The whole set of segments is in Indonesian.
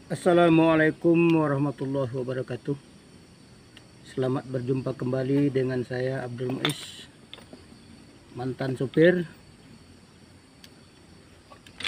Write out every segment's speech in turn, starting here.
Assalamualaikum warahmatullahi wabarakatuh. Selamat berjumpa kembali dengan saya Abdul Muiz, mantan supir.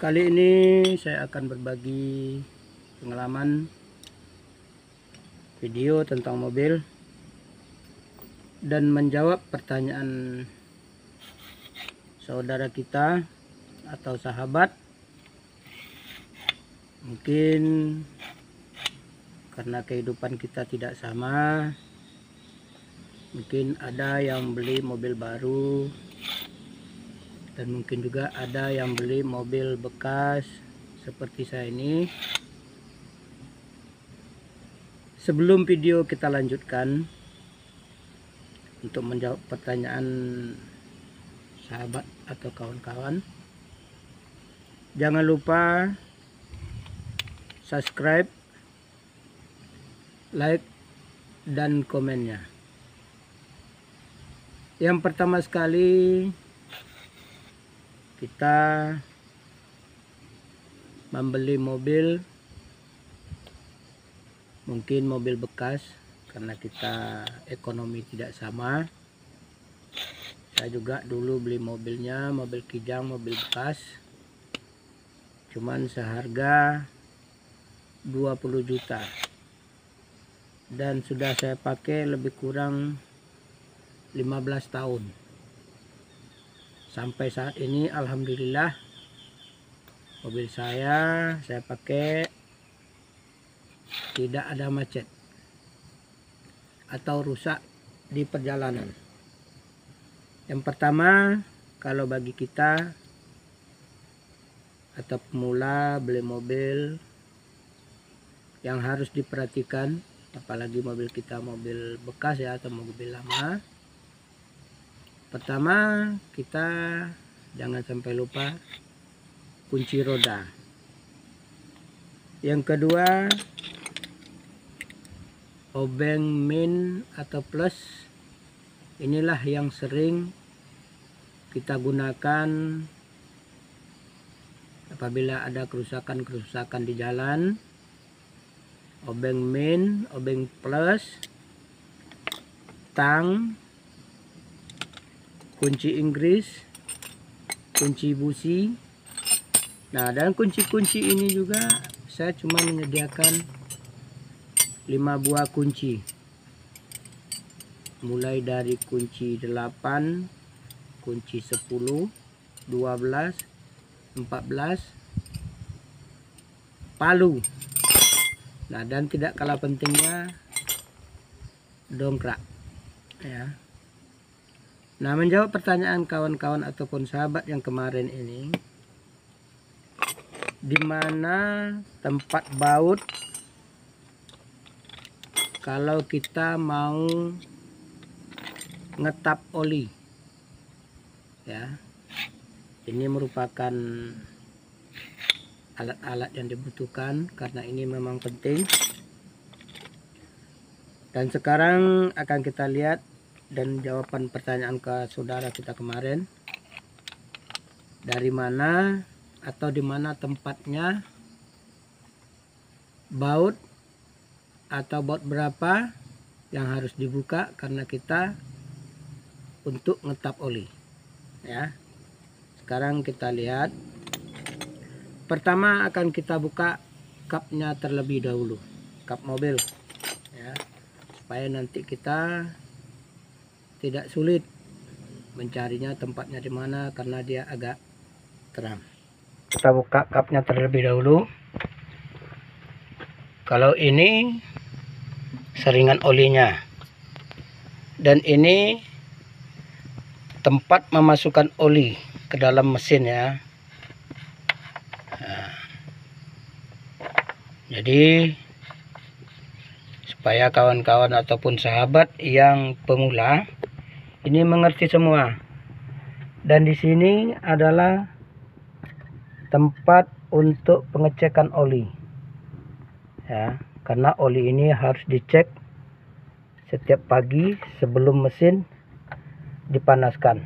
Kali ini saya akan berbagi pengalaman video tentang mobil dan menjawab pertanyaan saudara kita atau sahabat. Mungkin karena kehidupan kita tidak sama, mungkin ada yang beli mobil baru dan mungkin juga ada yang beli mobil bekas seperti saya ini. Sebelum video kita lanjutkan, untuk menjawab pertanyaan sahabat atau kawan-kawan, jangan lupa subscribe, like, dan komennya. Yang pertama sekali, kita membeli mobil, mungkin mobil bekas, karena kita ekonomi tidak sama. Saya juga dulu beli mobilnya, mobil kijang, mobil bekas, cuman seharga 20 juta, dan sudah saya pakai lebih kurang 15 tahun. Sampai saat ini alhamdulillah mobil saya pakai tidak ada macet atau rusak di perjalanan. Yang pertama, kalau bagi kita atau pemula beli mobil, yang harus diperhatikan, apalagi mobil kita mobil bekas ya atau mobil lama, pertama kita jangan sampai lupa kunci roda. Yang kedua, obeng min atau plus, inilah yang sering kita gunakan apabila ada kerusakan di jalan. Obeng min, obeng plus, tang, kunci Inggris, kunci busi. Nah, dan kunci-kunci ini juga saya cuma menyediakan 5 buah kunci, mulai dari kunci 8, kunci 10, 12, 14, palu. Nah, dan tidak kalah pentingnya dongkrak ya. Nah, menjawab pertanyaan kawan-kawan ataupun sahabat yang kemarin ini, di mana tempat baut kalau kita mau ngetap oli ya. Ini merupakan alat-alat yang dibutuhkan karena ini memang penting. Dan sekarang akan kita lihat dan jawaban pertanyaan ke saudara kita kemarin, dari mana atau di mana tempatnya baut atau baut berapa yang harus dibuka karena kita untuk ngetap oli ya. Sekarang kita lihat. Pertama akan kita buka kapnya terlebih dahulu, kap mobil ya, supaya nanti kita tidak sulit mencarinya tempatnya di mana karena dia agak terang. Kita buka kapnya terlebih dahulu. Kalau ini saringan olinya, dan ini tempat memasukkan oli ke dalam mesin ya. Jadi supaya kawan-kawan ataupun sahabat yang pemula ini mengerti semua. Dan di sini adalah tempat untuk pengecekan oli ya, karena oli ini harus dicek setiap pagi sebelum mesin dipanaskan.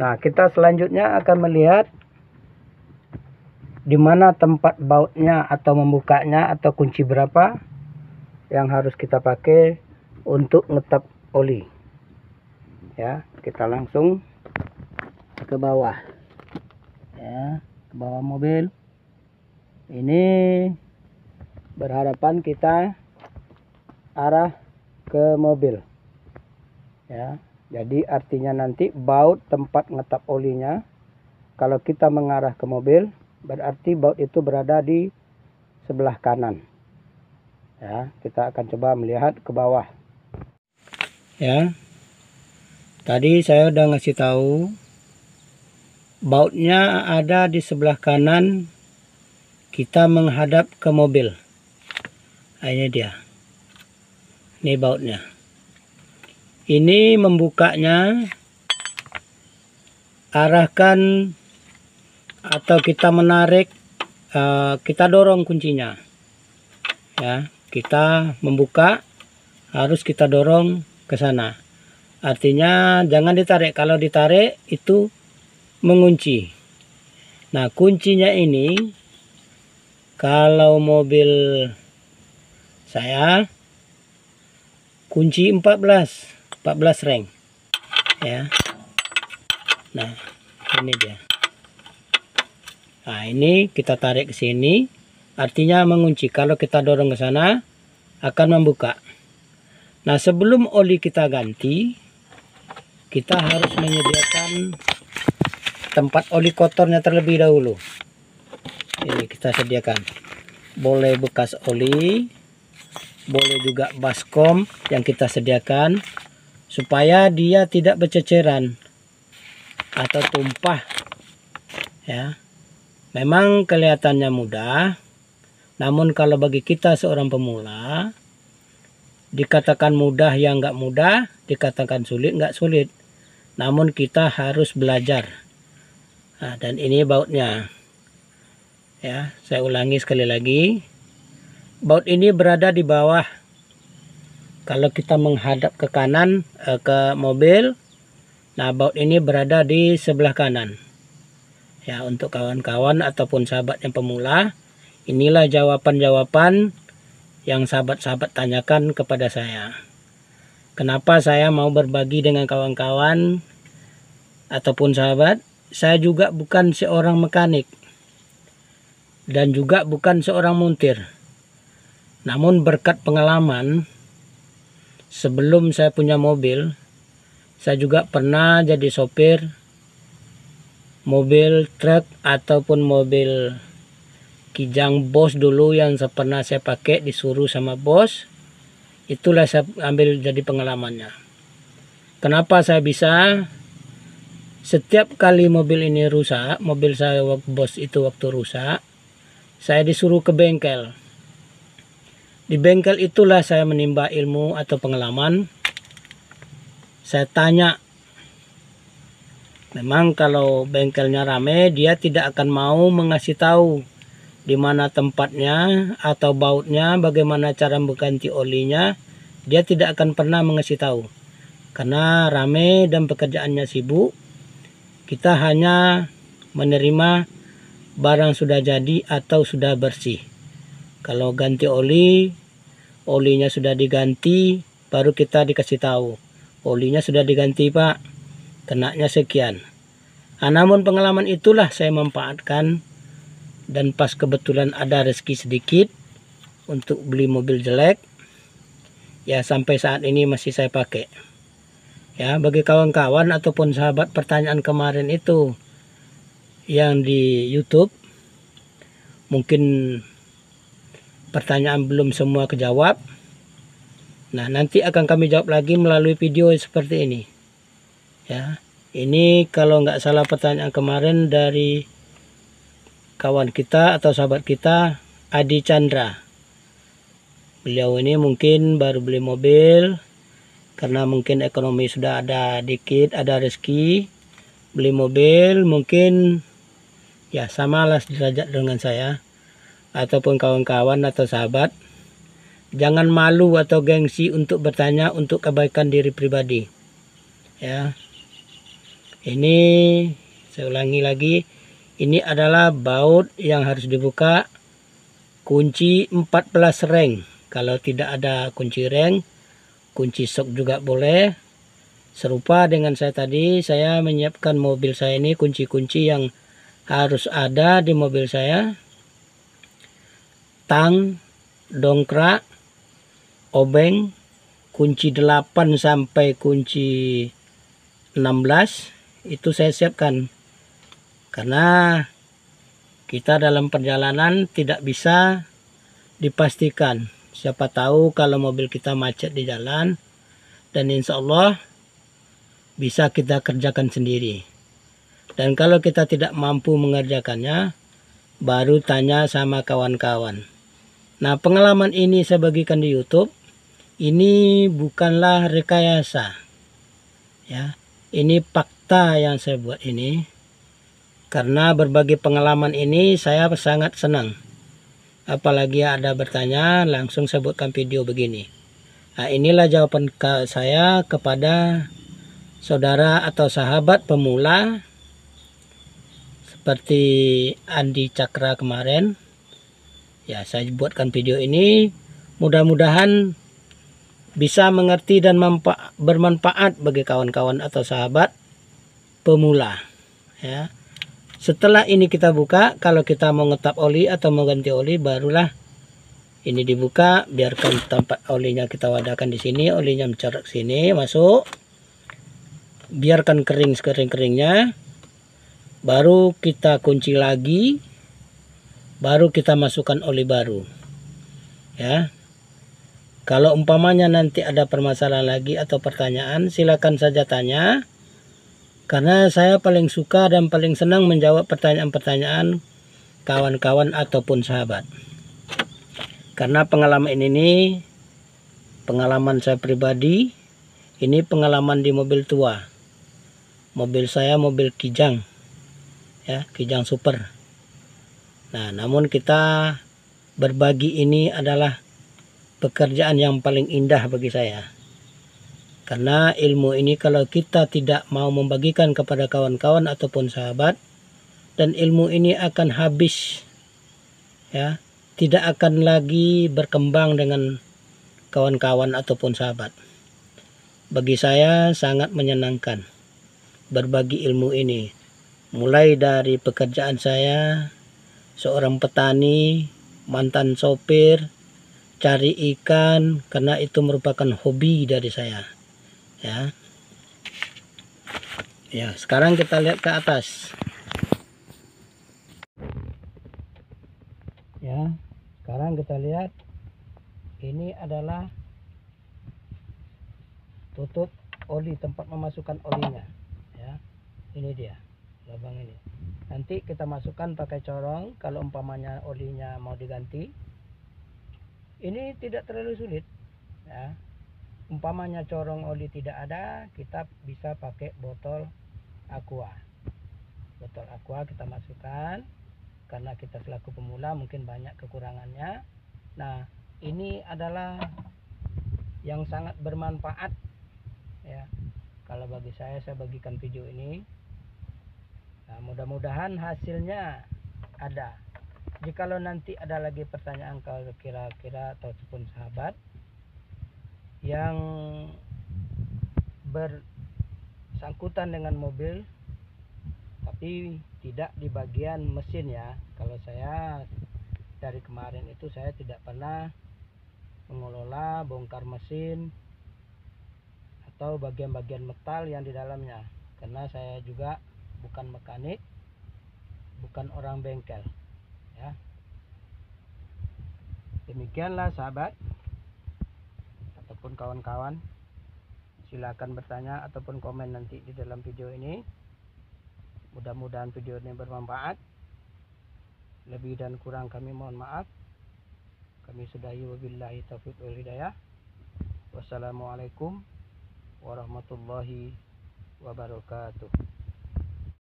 Nah, kita selanjutnya akan melihat di mana tempat bautnya atau membukanya atau kunci berapa yang harus kita pakai untuk ngetap oli. Ya, kita langsung ke bawah. Ya, ke bawah mobil. Ini berhadapan kita arah ke mobil. Ya, jadi artinya nanti baut tempat ngetap olinya kalau kita mengarah ke mobil, berarti baut itu berada di sebelah kanan. Ya, kita akan coba melihat ke bawah. Ya, tadi saya udah ngasih tahu bautnya ada di sebelah kanan. Kita menghadap ke mobil. Nah, ini dia. Ini bautnya. Ini membukanya arahkan atau kita menarik, kita dorong kuncinya. Ya, kita membuka harus kita dorong ke sana. Artinya jangan ditarik. Kalau ditarik itu mengunci. Nah, kuncinya ini kalau mobil saya kunci 14 ring. Ya. Nah, ini dia. Nah, ini kita tarik ke sini, artinya mengunci. Kalau kita dorong ke sana akan membuka. Nah, sebelum oli kita ganti, kita harus menyediakan tempat oli kotornya terlebih dahulu. Ini kita sediakan. Boleh bekas oli, boleh juga baskom yang kita sediakan supaya dia tidak berceceran atau tumpah. Ya. Memang kelihatannya mudah, namun kalau bagi kita seorang pemula, dikatakan mudah yang nggak mudah, dikatakan sulit nggak sulit. Namun kita harus belajar. Nah, dan ini bautnya. Ya, saya ulangi sekali lagi. Baut ini berada di bawah. Kalau kita menghadap ke kanan, ke mobil, nah baut ini berada di sebelah kanan. Ya, untuk kawan-kawan ataupun sahabat yang pemula, inilah jawaban-jawaban yang sahabat-sahabat tanyakan kepada saya. Kenapa saya mau berbagi dengan kawan-kawan ataupun sahabat? Saya juga bukan seorang mekanik dan juga bukan seorang montir. Namun berkat pengalaman, sebelum saya punya mobil, saya juga pernah jadi sopir mobil truk ataupun mobil kijang bos dulu yang pernah saya pakai, disuruh sama bos. Itulah saya ambil jadi pengalamannya. Kenapa saya bisa? Setiap kali mobil ini rusak, mobil saya bos itu waktu rusak, saya disuruh ke bengkel. Di bengkel itulah saya menimba ilmu atau pengalaman. Saya tanya. Memang kalau bengkelnya rame, dia tidak akan mau mengasih tahu di mana tempatnya atau bautnya, bagaimana cara mengganti olinya. Dia tidak akan pernah mengasih tahu. Karena rame dan pekerjaannya sibuk. Kita hanya menerima barang sudah jadi atau sudah bersih. Kalau ganti oli, olinya sudah diganti, baru kita dikasih tahu. Olinya sudah diganti, Pak. Kenanya sekian. Nah, namun pengalaman itulah saya manfaatkan. Dan pas kebetulan ada rezeki sedikit untuk beli mobil jelek. Ya, sampai saat ini masih saya pakai. Ya, bagi kawan-kawan ataupun sahabat pertanyaan kemarin itu yang di YouTube, mungkin pertanyaan belum semua kejawab. Nah, nanti akan kami jawab lagi melalui video seperti ini. Ya, ini kalau nggak salah pertanyaan kemarin dari kawan kita atau sahabat kita, Adi Chandra. Beliau ini mungkin baru beli mobil karena mungkin ekonomi sudah ada dikit, ada rezeki beli mobil, mungkin ya samalah derajat dengan saya ataupun kawan-kawan atau sahabat. Jangan malu atau gengsi untuk bertanya untuk kebaikan diri pribadi. Ya. Ini saya ulangi lagi, Ini adalah baut yang harus dibuka, kunci 14 reng. Kalau tidak ada kunci reng, kunci sok juga boleh. Serupa dengan saya tadi, saya menyiapkan mobil saya ini kunci-kunci yang harus ada di mobil saya. Tang, dongkrak, obeng, kunci 8 sampai kunci 16 itu saya siapkan. Karena kita dalam perjalanan tidak bisa dipastikan. Siapa tahu kalau mobil kita macet di jalan, dan insya Allah bisa kita kerjakan sendiri. Dan kalau kita tidak mampu mengerjakannya, baru tanya sama kawan-kawan. Nah, pengalaman ini saya bagikan di YouTube. Ini bukanlah rekayasa, ya. Ini fakta yang saya buat ini. Karena berbagi pengalaman ini saya sangat senang. Apalagi ada bertanya, langsung saya buatkan video begini. Nah, inilah jawaban saya kepada saudara atau sahabat pemula seperti Andi Cakra kemarin. Ya, saya buatkan video ini, mudah-mudahan bisa mengerti dan bermanfaat bagi kawan-kawan atau sahabat pemula, ya. Setelah ini kita buka, kalau kita mau ngetap oli atau mau ganti oli, barulah ini dibuka. Biarkan tempat olinya kita wadahkan di sini, olinya mencorok sini, masuk. Biarkan kering sekering-keringnya. Baru kita kunci lagi. Baru kita masukkan oli baru. Ya. Kalau umpamanya nanti ada permasalahan lagi atau pertanyaan, silakan saja tanya. Karena saya paling suka dan paling senang menjawab pertanyaan-pertanyaan kawan-kawan ataupun sahabat. Karena pengalaman ini pengalaman saya pribadi, ini pengalaman di mobil tua. Mobil saya mobil Kijang, ya, Kijang Super. Nah, namun kita berbagi ini adalah pekerjaan yang paling indah bagi saya. Karena ilmu ini kalau kita tidak mau membagikan kepada kawan-kawan ataupun sahabat, dan ilmu ini akan habis, ya, tidak akan lagi berkembang dengan kawan-kawan ataupun sahabat. Bagi saya sangat menyenangkan berbagi ilmu ini. Mulai dari pekerjaan saya seorang petani, mantan sopir, cari ikan, karena itu merupakan hobi dari saya. Ya, sekarang kita lihat ke atas. Ya, sekarang kita lihat ini adalah tutup oli, tempat memasukkan olinya. Ya, ini dia lubang ini. Nanti kita masukkan pakai corong. Kalau umpamanya olinya mau diganti, ini tidak terlalu sulit. Ya, umpamanya corong oli tidak ada, kita bisa pakai botol aqua. Botol aqua kita masukkan, karena kita selaku pemula mungkin banyak kekurangannya. Nah, ini adalah yang sangat bermanfaat, ya. Kalau bagi saya bagikan video ini. Nah, mudah-mudahan hasilnya ada. Jikalau nanti ada lagi pertanyaan kalau kira-kira ataupun sahabat yang bersangkutan dengan mobil tapi tidak di bagian mesin, ya. Kalau saya dari kemarin itu saya tidak pernah mengelola bongkar mesin atau bagian-bagian metal yang di dalamnya, karena saya juga bukan mekanik, bukan orang bengkel, ya. Demikianlah sahabat ataupun kawan-kawan, silakan bertanya ataupun komen nanti di dalam video ini. Mudah-mudahan video ini bermanfaat. Lebih dan kurang kami mohon maaf. Kami sudahi, wabillahi taufiq wal hidayah. Wassalamualaikum warahmatullahi wabarakatuh.